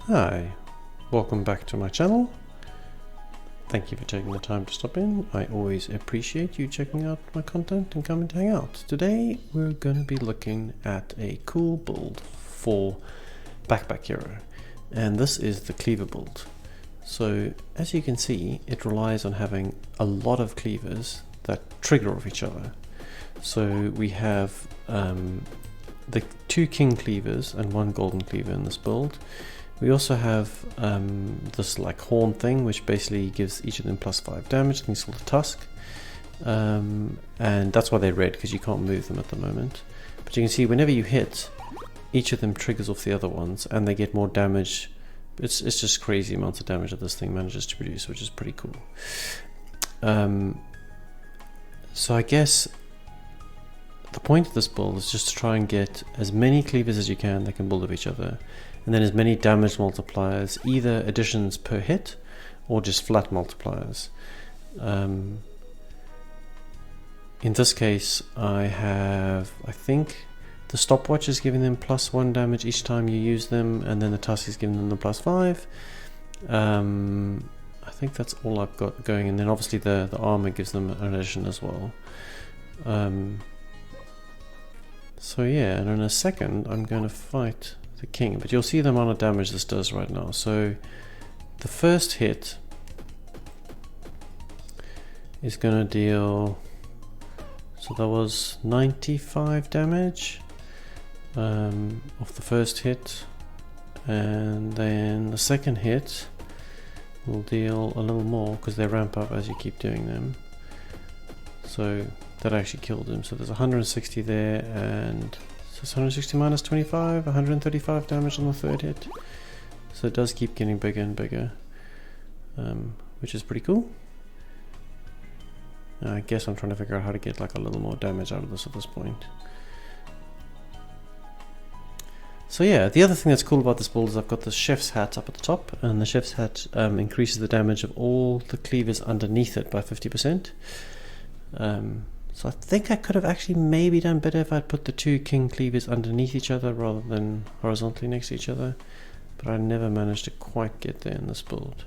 Hi, welcome back to my channel. Thank you for taking the time to stop in. I always appreciate you checking out my content and coming to hang out. Today we're going to be looking at a cool build for Backpack Hero, and this is the Cleaver build. So as you can see, it relies on having a lot of cleavers that trigger off each other. So we have the 2 king cleavers and 1 golden cleaver in this build. We also have this like horn thing, which basically gives each of them +5 damage. I think it's called a tusk, and that's why they're red, because you can't move them at the moment. But you can see whenever you hit, each of them triggers off the other ones, and they get more damage. It's just crazy amounts of damage that this thing manages to produce, which is pretty cool. So I guess the point of this build is just to try and get as many cleavers as you can that can build up each other, and then as many damage multipliers, either additions per hit or just flat multipliers. In this case, I think the stopwatch is giving them +1 damage each time you use them, and then the tusk is giving them the +5. I think that's all I've got going, and then obviously the armour gives them an addition as well. So yeah, and in a second I'm going to fight the king, but you'll see the amount of damage this does right now. So the first hit is going to deal, so that was 95 damage off the first hit, and then the second hit will deal a little more because they ramp up as you keep doing them. So that actually killed him. So there's 160 there, and so it's 160 minus 25, 135 damage on the third hit. So it does keep getting bigger and bigger, which is pretty cool. I guess I'm trying to figure out how to get like a little more damage out of this at this point. So yeah, the other thing that's cool about this build is I've got the chef's hat up at the top, and the chef's hat increases the damage of all the cleavers underneath it by 50%. So I think I could have actually maybe done better if I'd put the 2 king cleavers underneath each other rather than horizontally next to each other, but I never managed to quite get there in this build.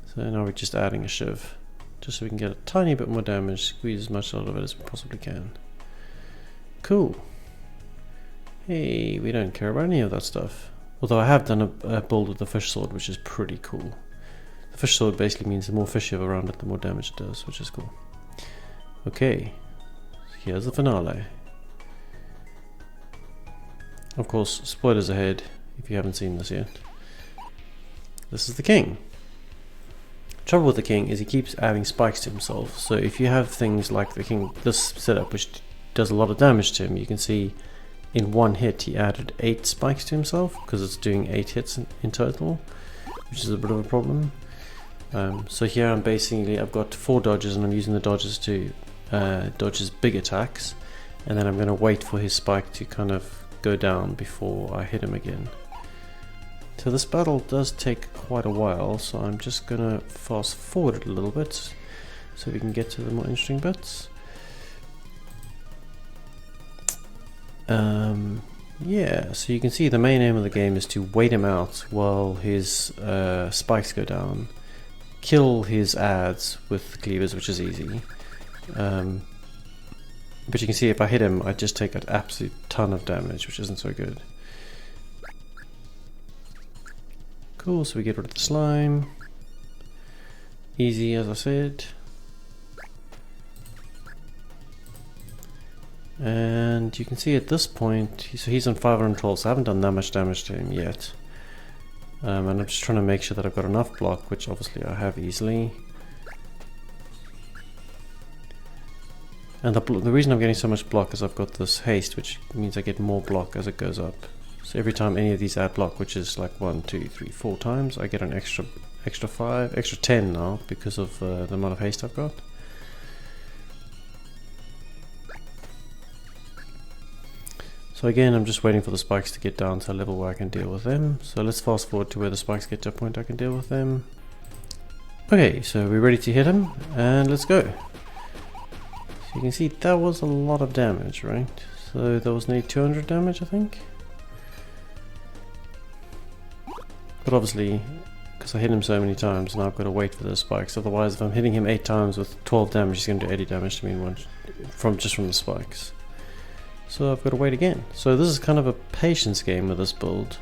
So now we're just adding a shiv, just so we can get a tiny bit more damage, squeeze as much out of it as we possibly can. Cool. Hey, we don't care about any of that stuff. Although I have done a build with the fish sword, which is pretty cool. The fish sword basically means the more fish you have around it, the more damage it does, which is cool. Okay, here's the finale. Of course, spoilers ahead if you haven't seen this yet. This is the king. Trouble with the king is he keeps adding spikes to himself. So if you have things like the king, this setup, which does a lot of damage to him, you can see in one hit he added 8 spikes to himself, because it's doing 8 hits in total, which is a bit of a problem. So here I've got 4 dodges, and I'm using the dodges to dodge his big attacks, and then I'm going to wait for his spike to kind of go down before I hit him again. So this battle does take quite a while, so I'm just going to fast forward it a little bit so we can get to the more interesting bits. Yeah, so you can see the main aim of the game is to wait him out while his spikes go down, kill his adds with cleavers, which is easy. But you can see if I hit him, I just take an absolute ton of damage, which isn't so good. Cool, so we get rid of the slime. Easy, as I said. And you can see at this point, so he's on 512, so I haven't done that much damage to him yet. And I'm just trying to make sure that I've got enough block, which obviously I have easily. And the reason I'm getting so much block is I've got this haste, which means I get more block as it goes up. So every time any of these add block, which is like 1, 2, 3, 4 times, I get an extra 10 now because of the amount of haste I've got. So again, I'm just waiting for the spikes to get down to a level where I can deal with them. So let's fast forward to where the spikes get to a point I can deal with them. Okay, so we're ready to hit him, and let's go. So you can see that was a lot of damage, right? So that was nearly 200 damage, I think. But obviously, because I hit him so many times, now I've got to wait for those spikes. Otherwise, if I'm hitting him 8 times with 12 damage, he's going to do 80 damage to me from the spikes. So I've got to wait again. So this is kind of a patience game with this build.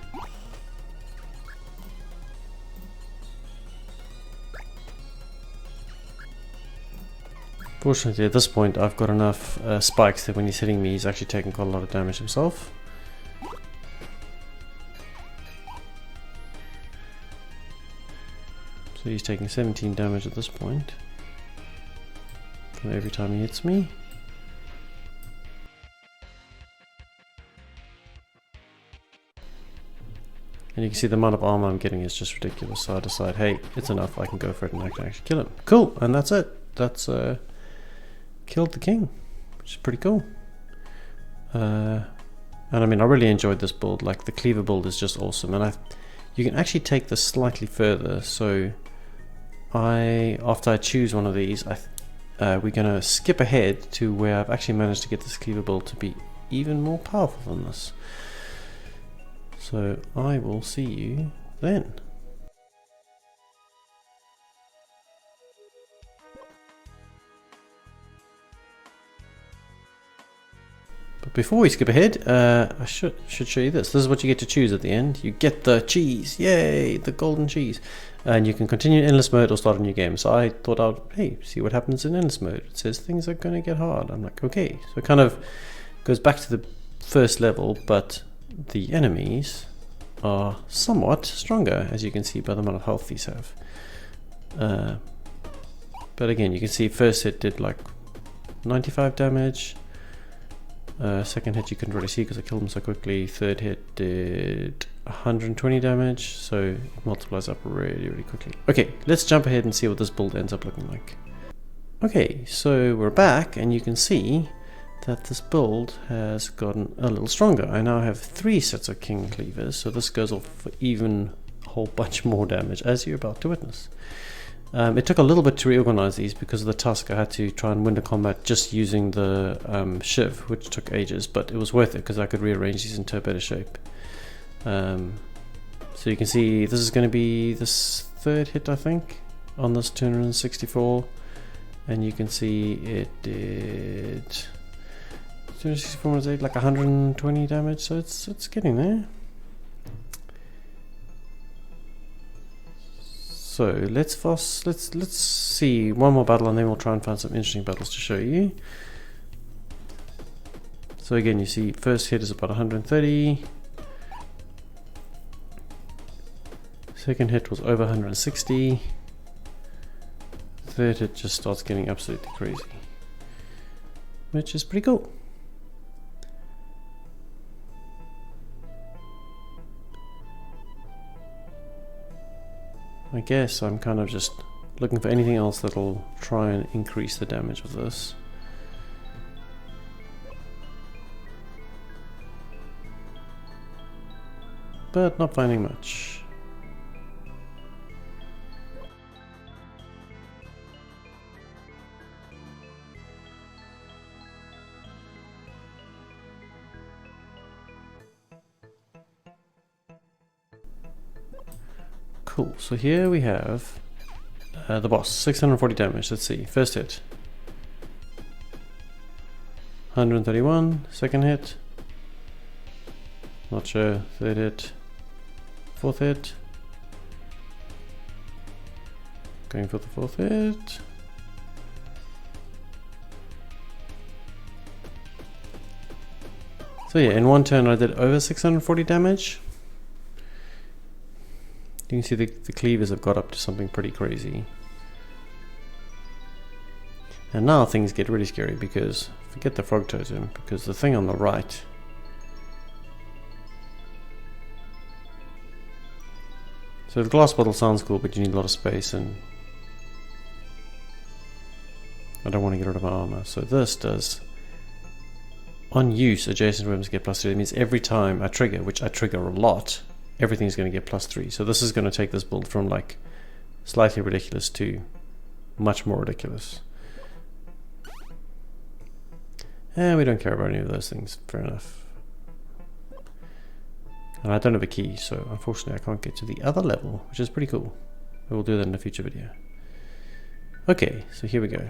Fortunately, at this point, I've got enough spikes that when he's hitting me, he's actually taking quite a lot of damage himself. So he's taking 17 damage at this point every time he hits me. And you can see the amount of armor I'm getting is just ridiculous. So I decide, hey, it's enough, I can go for it and I can actually kill him. Cool, and that's it. That's killed the king, which is pretty cool. And I mean, I really enjoyed this build. Like, the Cleaver build is just awesome, and you can actually take this slightly further. So after I choose one of these, we're gonna skip ahead to where I've actually managed to get this Cleaver build to be even more powerful than this. So I will see you then. But before we skip ahead, I should show you this. This is what you get to choose at the end. You get the cheese, yay, the golden cheese. And you can continue in endless mode or start a new game. So I thought I'd, hey, see what happens in endless mode. It says things are going to get hard. I'm like, okay. So it kind of goes back to the first level, but the enemies are somewhat stronger, as you can see by the amount of health these have. But again, you can see first hit did like 95 damage. Second hit you couldn't really see because I killed him so quickly. Third hit did 120 damage, so it multiplies up really, really quickly. Okay, let's jump ahead and see what this build ends up looking like. Okay, so we're back, and you can see that this build has gotten a little stronger. I now have 3 sets of King Cleavers, so this goes off for even a whole bunch more damage, as you're about to witness. It took a little bit to reorganize these because of the tusk. I had to try and win the combat just using the shiv, which took ages, but it was worth it because I could rearrange these into a better shape. So you can see this is going to be this 3rd hit, I think, on this 264, and you can see it did 264 minus 8, like 120 damage, so it's getting there. So let's see one more battle, and then we'll try and find some interesting battles to show you. So again, you see first hit is about 130. Second hit was over 160. Third hit just starts getting absolutely crazy, which is pretty cool. I guess I'm kind of just looking for anything else that'll try and increase the damage of this. But not finding much. Cool, so here we have the boss, 640 damage. Let's see, first hit 131, second hit, not sure, third hit, fourth hit, going for the fourth hit, so yeah, in one turn I did over 640 damage. You can see the cleavers have got up to something pretty crazy. And now things get really scary because, forget the frog totem, because the thing on the right so the glass bottle sounds cool, but you need a lot of space, and I don't want to get rid of my armor. So this does, on use, adjacent weapons get +3. That means every time I trigger, which I trigger a lot, everything's going to get +3. So this is going to take this build from like slightly ridiculous to much more ridiculous. And we don't care about any of those things, fair enough. And I don't have a key, so unfortunately I can't get to the other level, which is pretty cool. We'll do that in a future video. Okay, so here we go.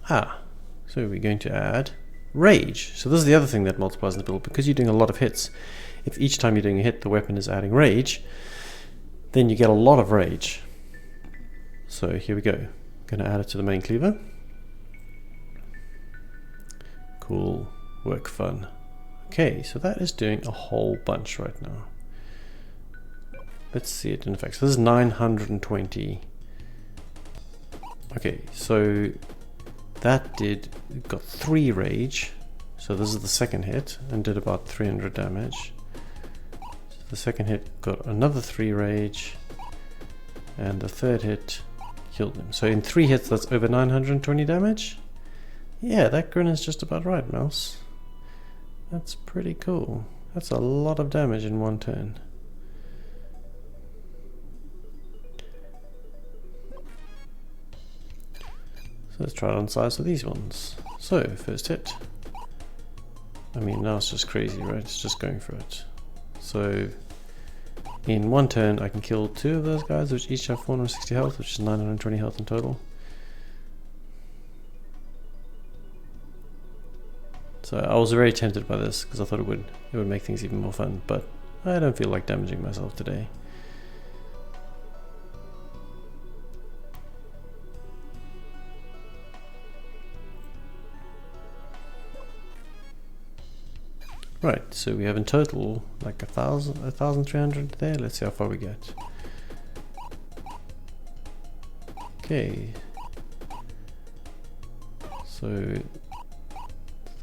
So we're going to add rage. So this is the other thing that multiplies in the build. Because you're doing a lot of hits, if each time you're doing a hit the weapon is adding rage, then you get a lot of rage. So here we go. I'm going to add it to the main cleaver. Cool, work fun. Okay, so that is doing a whole bunch right now. Let's see it in effect. So this is 920. Okay, so that got 3 rage. So this is the second hit and did about 300 damage. So the second hit got another 3 rage, and the third hit killed him. So in 3 hits that's over 920 damage. Yeah, that grin is just about right, mouse. That's pretty cool. That's a lot of damage in one turn. So let's try it on the size of these ones. So, first hit. I mean, now it's just crazy, right? It's just going for it. So, in one turn I can kill 2 of those guys, which each have 460 health, which is 920 health in total. So I was very tempted by this because I thought it would make things even more fun, but I don't feel like damaging myself today. Right, so we have in total like 1,300 there. Let's see how far we get. Okay, so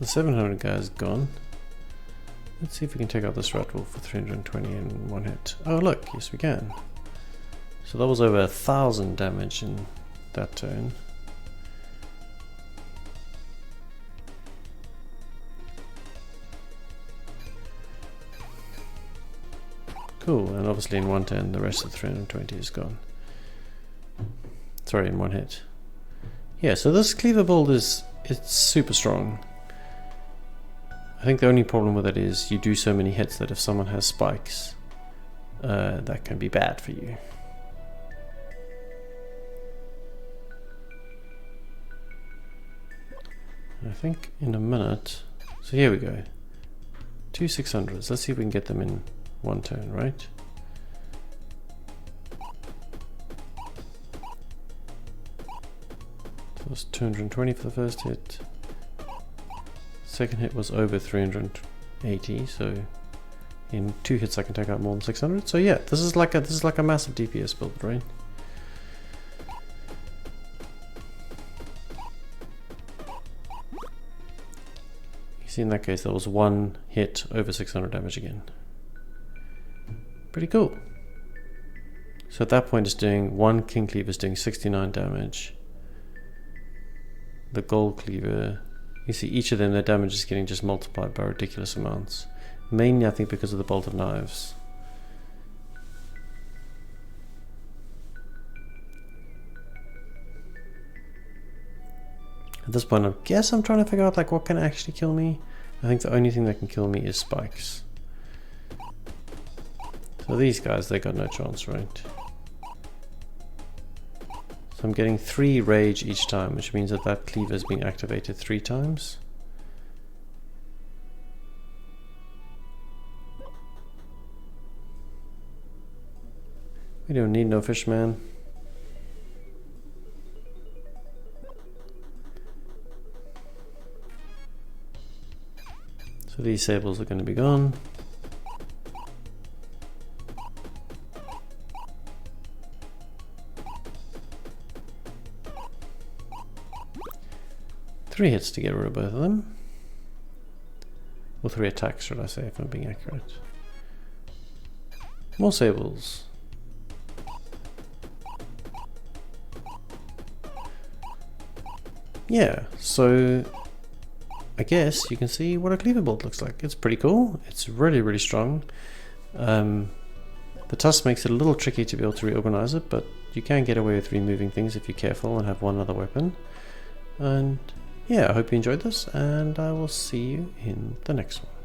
the 700 guy is gone. Let's see if we can take out this rat wolf for 320 in one hit. Oh look, yes we can. So that was over 1,000 damage in that turn. Cool, and obviously in one turn the rest of the 320 is gone. Sorry, in one hit. Yeah, so this cleaver build it's super strong. I think the only problem with it is you do so many hits that if someone has spikes, that can be bad for you. I think in a minute, so here we go. 2 600s, let's see if we can get them in one turn, right? So it's 220 for the first hit. Second hit was over 380, so in 2 hits I can take out more than 600. So yeah, this is like a massive DPS build, right? You see, in that case, there was 1 hit over 600 damage again. Pretty cool. So at that point, it's doing 1 king cleaver is doing 69 damage. The gold cleaver. You see each of them, their damage is getting just multiplied by ridiculous amounts. Mainly I think because of the bolt of knives. At this point I guess I'm trying to figure out like what can actually kill me. I think the only thing that can kill me is spikes. So these guys, they got no chance, right? I'm getting 3 rage each time, which means that cleaver is being activated 3 times. We don't need no fish, man. So these sables are going to be gone. Three hits to get rid of both of them. Or 3 attacks, should I say, if I'm being accurate. More sables. Yeah, so I guess you can see what a cleaver build looks like. It's pretty cool. It's really, really strong. The tusk makes it a little tricky to be able to reorganize it, but you can get away with removing things if you're careful and have one other weapon. And yeah, I hope you enjoyed this, and I will see you in the next one.